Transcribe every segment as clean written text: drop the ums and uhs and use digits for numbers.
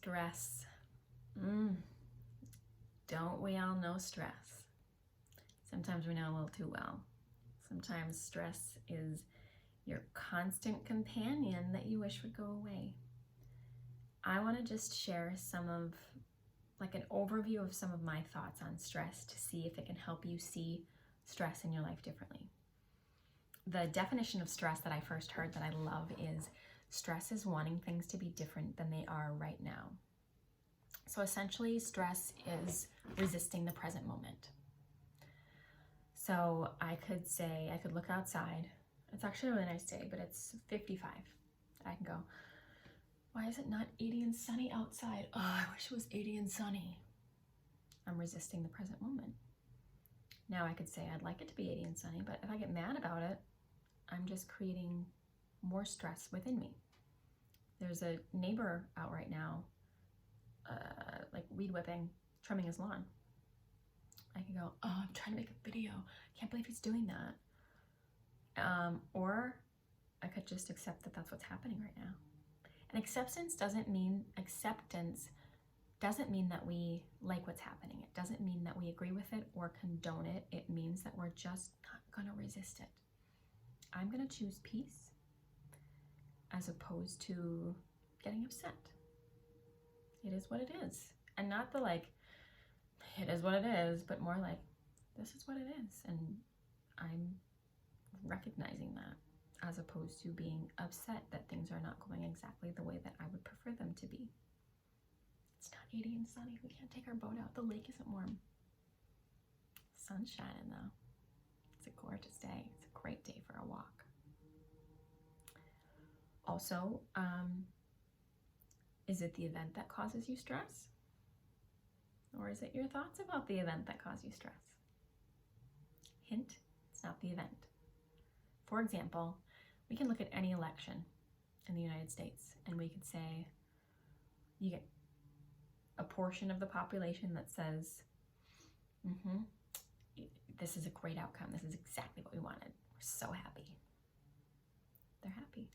Stress. Don't we all know stress? Sometimes we know a little too well. Sometimes stress is your constant companion that you wish would go away. I want to just share an overview of some of my thoughts on stress to see if it can help you see stress in your life differently. The definition of stress that I first heard that I love is stress is wanting things to be different than they are right now. So essentially, stress is resisting the present moment. So I could look outside. It's actually a really nice day, but it's 55. I can go, why is it not 80 and sunny outside? Oh, I wish it was 80 and sunny. I'm resisting the present moment. Now I could say I'd like it to be 80 and sunny, but if I get mad about it, I'm just creating more stress within me. There's a neighbor out right now, weed whipping, trimming his lawn. I can go, oh, I'm trying to make a video. Can't believe he's doing that. Or I could just accept that that's what's happening right now. And acceptance doesn't mean that we like what's happening. It doesn't mean that we agree with it or condone it. It means that we're just not gonna resist it. I'm gonna choose peace as opposed to getting upset. It is what it is. And not it is what it is, but more like, this is what it is. And I'm recognizing that as opposed to being upset that things are not going exactly the way that I would prefer them to be. It's not 80 and sunny. We can't take our boat out. The lake isn't warm. Sun's shining though. It's a gorgeous day. It's a great day for a walk. Also, is it the event that causes you stress? Or is it your thoughts about the event that cause you stress? Hint, it's not the event. For example, we can look at any election in the United States and we could say, you get a portion of the population that says, this is a great outcome. This is exactly what we wanted. We're so happy. They're happy.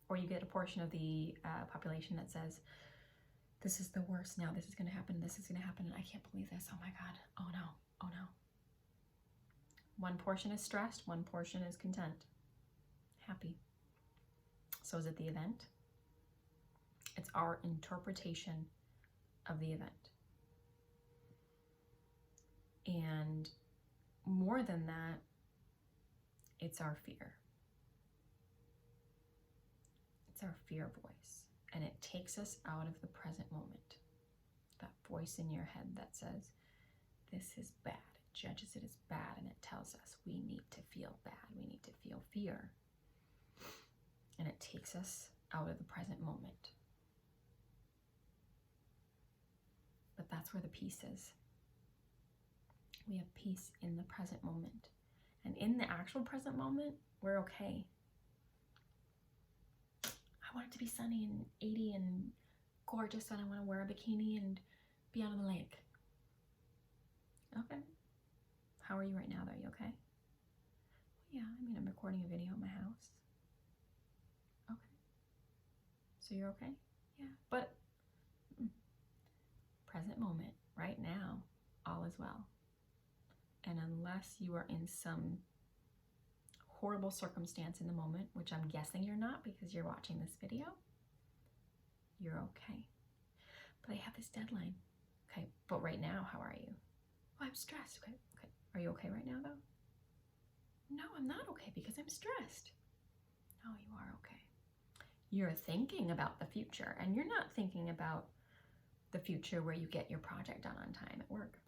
Or you get a portion of the population that says, this is the worst now. This is going to happen. This is going to happen. And I can't believe this. Oh my God. Oh no. Oh no. One portion is stressed. One portion is content. Happy. So is it the event? It's our interpretation of the event. And more than that, it's our fear. It's our fear voice. And it takes us out of the present moment. That voice in your head that says, this is bad. It judges it as bad, and it tells us we need to feel bad. We need to feel fear. And it takes us out of the present moment. But that's where the peace is. We have peace in the present moment. And in the actual present moment, we're okay. I want it to be sunny and 80 and gorgeous, and I want to wear a bikini and be out on the lake. Okay. How are you right now though? Are you okay? Yeah, I'm recording a video at my house. Okay. So you're okay? Yeah. But present moment, right now, all is well. And unless you are in some horrible circumstance in the moment, which I'm guessing you're not because you're watching this video, you're okay. But I have this deadline. Okay, but right now, how are you? Oh, I'm stressed. Okay. Are you okay right now though? No, I'm not okay because I'm stressed. No, you are okay. You're thinking about the future, and you're not thinking about the future where you get your project done on time at work.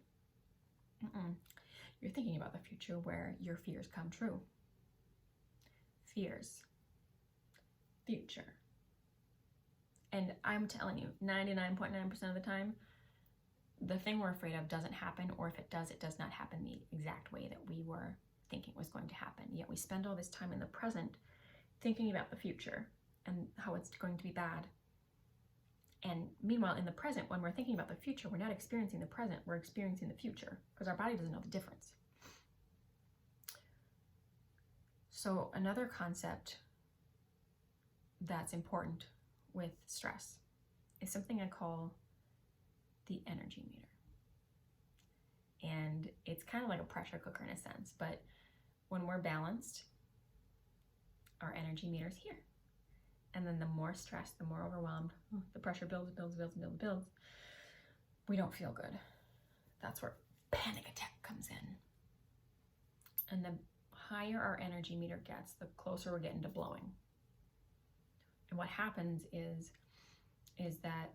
You're thinking about the future where your fears come true. Fears. Future. And I'm telling you, 99.9% of the time, the thing we're afraid of doesn't happen, or if it does not happen the exact way that we were thinking was going to happen. Yet we spend all this time in the present thinking about the future and how it's going to be bad. And meanwhile, in the present, when we're thinking about the future, we're not experiencing the present, we're experiencing the future because our body doesn't know the difference. So another concept that's important with stress is something I call the energy meter. And it's kind of like a pressure cooker in a sense, but when we're balanced, our energy meter's here. And then the more stressed, the more overwhelmed, the pressure builds. We don't feel good. That's where panic attack comes in. And the higher our energy meter gets, the closer we're getting to blowing. And what happens is that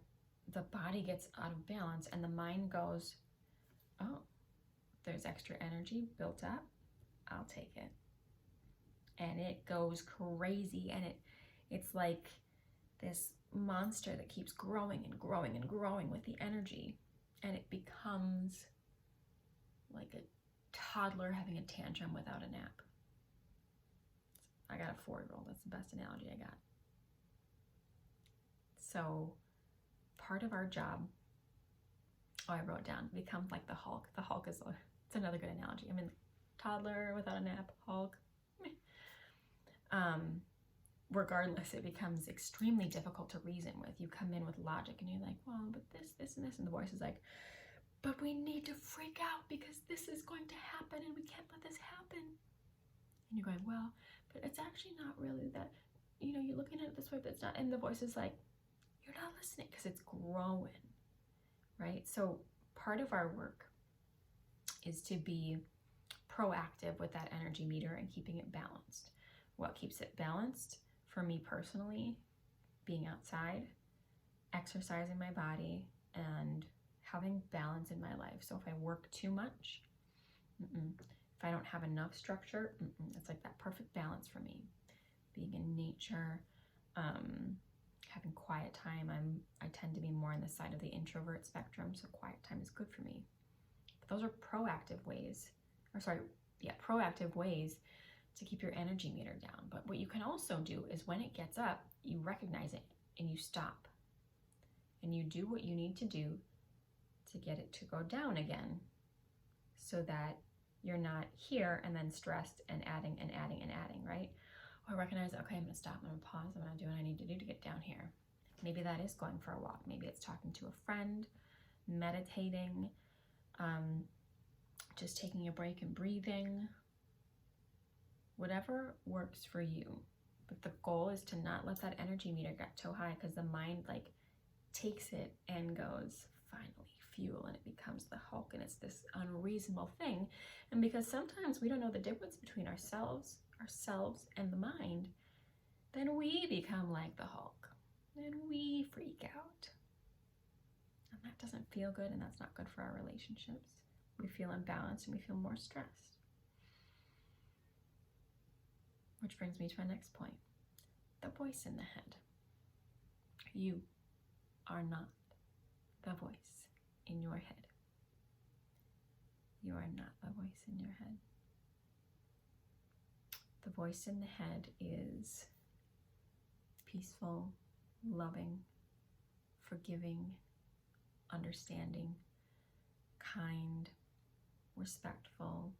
the body gets out of balance and the mind goes, oh, there's extra energy built up, I'll take it. And it goes crazy, and it's like this monster that keeps growing and growing and growing with the energy, and it becomes like a toddler having a tantrum without a nap. I got a 4-year-old, that's the best analogy I got. So part of our job, I wrote down, becomes like the Hulk. The Hulk is, it's another good analogy. I mean, toddler without a nap, Hulk. Regardless, it becomes extremely difficult to reason with. You come in with logic and you're like, well, but this, and this, and the voice is like, but we need to freak out because this is going to happen and we can't let this happen. And you're going, well, but it's actually not really that, you're looking at it this way, but it's not. And the voice is like, you're not listening because it's growing, right? So part of our work is to be proactive with that energy meter and keeping it balanced. What keeps it balanced for me personally, being outside, exercising my body, and having balance in my life. So if I work too much, if I don't have enough structure, it's like that perfect balance for me. Being in nature, having quiet time. I tend to be more on the side of the introvert spectrum, so quiet time is good for me. But those are proactive ways to keep your energy meter down. But what you can also do is when it gets up, you recognize it and you stop. And you do what you need to do to get it to go down again so that you're not here and then stressed and adding, right? Or recognize, okay, I'm gonna stop, I'm gonna pause, I'm gonna do what I need to do to get down here. Maybe that is going for a walk. Maybe it's talking to a friend, meditating, just taking a break and breathing. Whatever works for you. But the goal is to not let that energy meter get so high, because the mind takes it and goes, finally fuel, and it becomes the Hulk, and it's this unreasonable thing. And because sometimes we don't know the difference between ourselves and the mind, then we become like the Hulk and we freak out. And that doesn't feel good, and that's not good for our relationships. We feel imbalanced and we feel more stressed. Which brings me to my next point. The voice in the head. You are not the voice in your head. You are not the voice in your head. The voice in the head is peaceful, loving, forgiving, understanding, kind, respectful,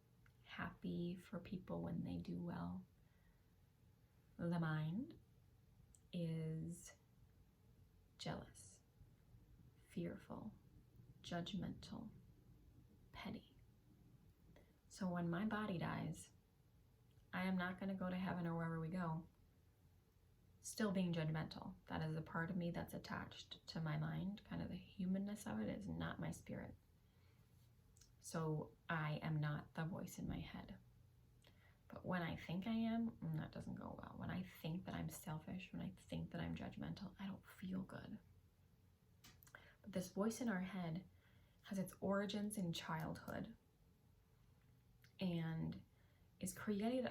happy for people when they do well. The mind is jealous, fearful, judgmental, petty. So when my body dies, I am not going to go to heaven or wherever we go still being judgmental. That is a part of me that's attached to my mind. Kind of the humanness of it is not my spirit. So I am not the voice in my head. But when I think I am, that doesn't go well. When I think that I'm selfish, when I think that I'm judgmental, I don't feel good. But this voice in our head has its origins in childhood and is created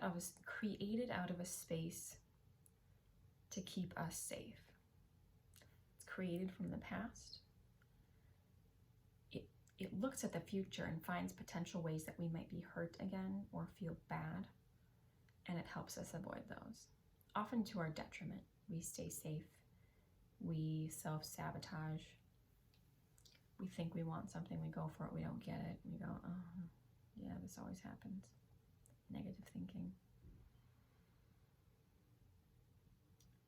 out of a space to keep us safe. It's created from the past. It looks at the future and finds potential ways that we might be hurt again or feel bad, and it helps us avoid those, often to our detriment. We stay safe, we self-sabotage, we think we want something, we go for it, we don't get it, we go, oh, yeah, this always happens. Negative thinking.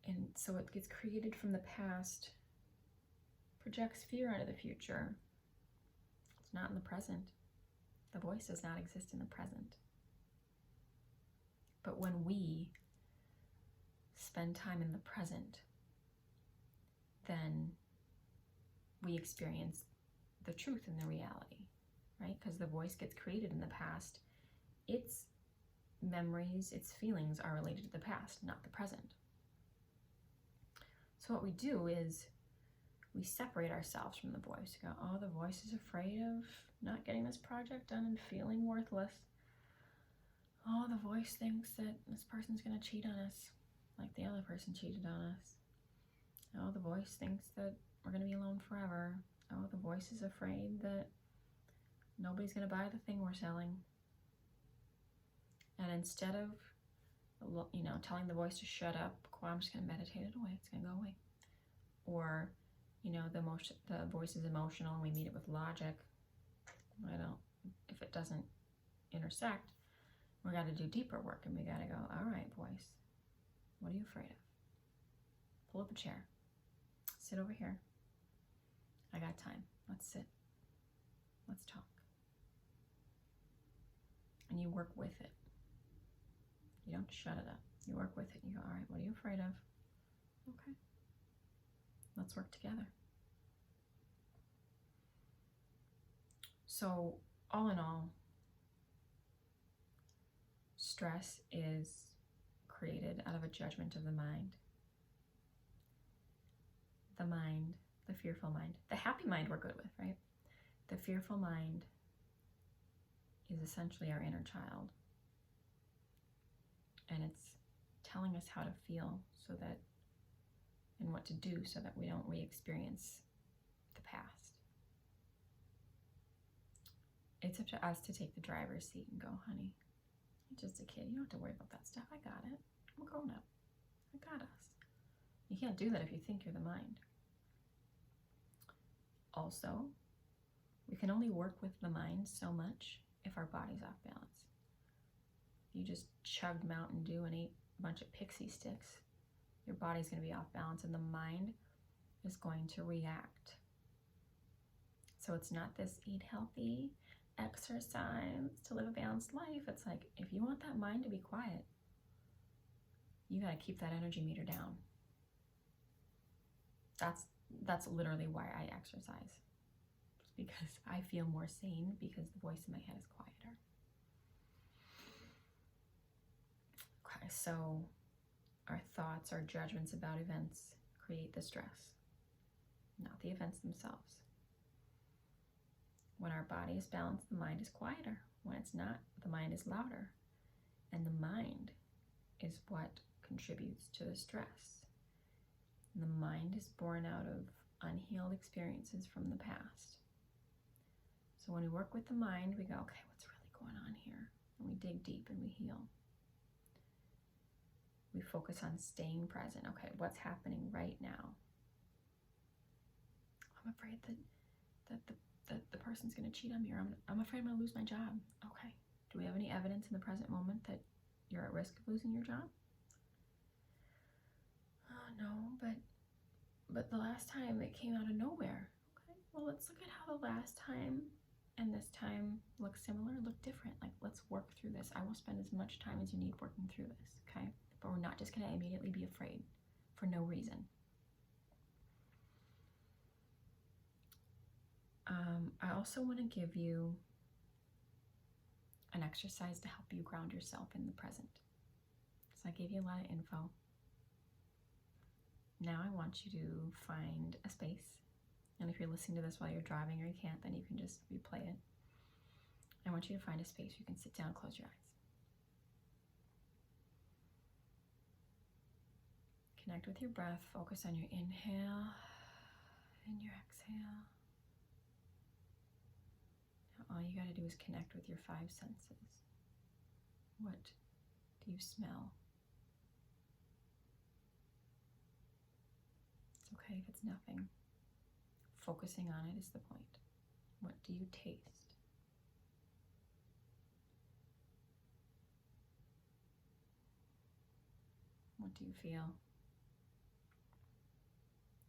And so it gets created from the past projects fear into the future. It's not in the present. The voice does not exist in the present. But when we spend time in the present, then we experience the truth in the reality, right? Because the voice gets created in the past. Its memories, its feelings are related to the past, not the present. So what we do is we separate ourselves from the voice. We go, oh, the voice is afraid of not getting this project done and feeling worthless. Oh, the voice thinks that this person's going to cheat on us like the other person cheated on us. Oh, the voice thinks that we're going to be alone forever. Oh, the voice is afraid that nobody's going to buy the thing we're selling. And instead of, telling the voice to shut up, well, I'm just going to meditate it away. It's going to go away. Or, the voice is emotional and we meet it with logic. If it doesn't intersect, we got to do deeper work and we got to go, all right, voice, what are you afraid of? Pull up a chair. Sit over here. I got time. Let's sit. Let's talk. And you work with it. You don't shut it up. You work with it. You go, all right, what are you afraid of? Okay. Let's work together. So, all in all, stress is created out of a judgment of the mind. The mind, the fearful mind. The happy mind we're good with, right? The fearful mind is essentially our inner child. And it's telling us how to feel and what to do so that we don't re-experience the past. It's up to us to take the driver's seat and go, honey, you're just a kid. You don't have to worry about that stuff. I got it. I'm a grown up. I got us. You can't do that if you think you're the mind. Also, we can only work with the mind so much if our body's off balance. If you just chugged Mountain Dew and ate a bunch of pixie sticks, your body's going to be off balance and the mind is going to react. So it's not this eat healthy, exercise to live a balanced life. It's like, if you want that mind to be quiet, you got to keep that energy meter down. That's literally why I exercise. Just because I feel more sane, because the voice in my head is quieter. Okay, so our thoughts, our judgments about events create the stress, not the events themselves. When our body is balanced, the mind is quieter. When it's not, the mind is louder. And the mind is what contributes to the stress. And the mind is born out of unhealed experiences from the past. So when we work with the mind, we go, okay, what's really going on here? And we dig deep and we heal. We focus on staying present. Okay, what's happening right now? I'm afraid that the person's going to cheat on me, or I'm afraid I'm going to lose my job. Okay, do we have any evidence in the present moment that you're at risk of losing your job? No, but the last time it came out of nowhere. Okay, well, let's look at how the last time and this time look similar, look different. Like, let's work through this. I will spend as much time as you need working through this, okay? But we're not just going to immediately be afraid for no reason. I also want to give you an exercise to help you ground yourself in the present. So I gave you a lot of info. Now I want you to find a space. And if you're listening to this while you're driving or you can't, then you can just replay it. I want you to find a space where you can sit down, close your eyes. Connect with your breath. Focus on your inhale and your exhale. Now all you got to do is connect with your 5 senses. What do you smell? It's okay if it's nothing. Focusing on it is the point. What do you taste? What do you feel?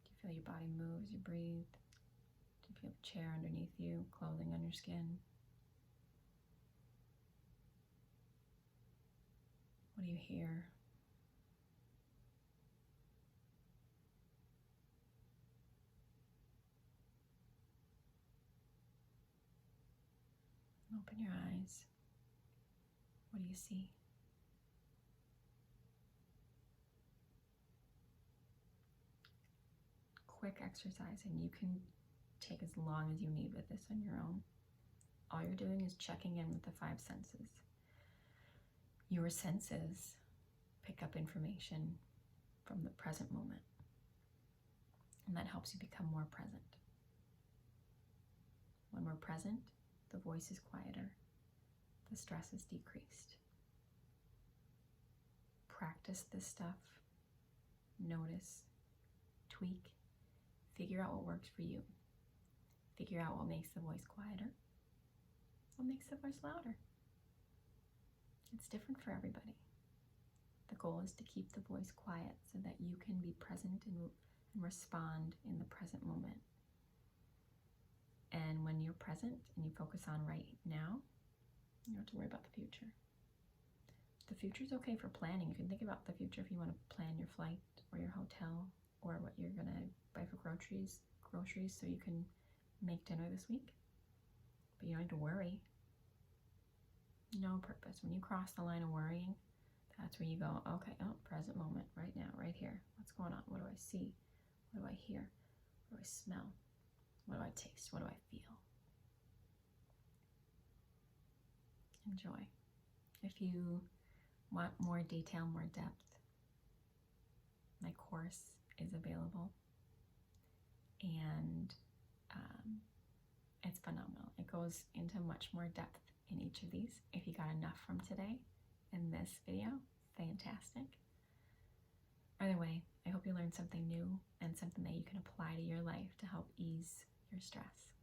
Do you feel your body move as you breathe? Feel the chair underneath you, clothing on your skin. What do you hear? Open your eyes. What do you see? Quick exercise, and you can take as long as you need with this on your own. All you're doing is checking in with the 5 senses. Your senses pick up information from the present moment, and that helps you become more present. When we're present, the voice is quieter, the stress is decreased. Practice this stuff, notice, tweak, figure out what works for you. Figure out what makes the voice quieter, what makes the voice louder. It's different for everybody. The goal is to keep the voice quiet so that you can be present and respond in the present moment. And when you're present and you focus on right now, you don't have to worry about the future. The future is okay for planning. You can think about the future if you want to plan your flight or your hotel or what you're going to buy for groceries so you can make dinner this week. But you don't need to worry. No purpose. When you cross the line of worrying, that's where you go, okay, present moment, right now, right here. What's going on? What do I see? What do I hear? What do I smell? What do I taste? What do I feel? Enjoy. If you want more detail, more depth, my course is available, and it's phenomenal. It goes into much more depth in each of these. If you got enough from today in this video, fantastic. Either way, I hope you learned something new and something that you can apply to your life to help ease your stress.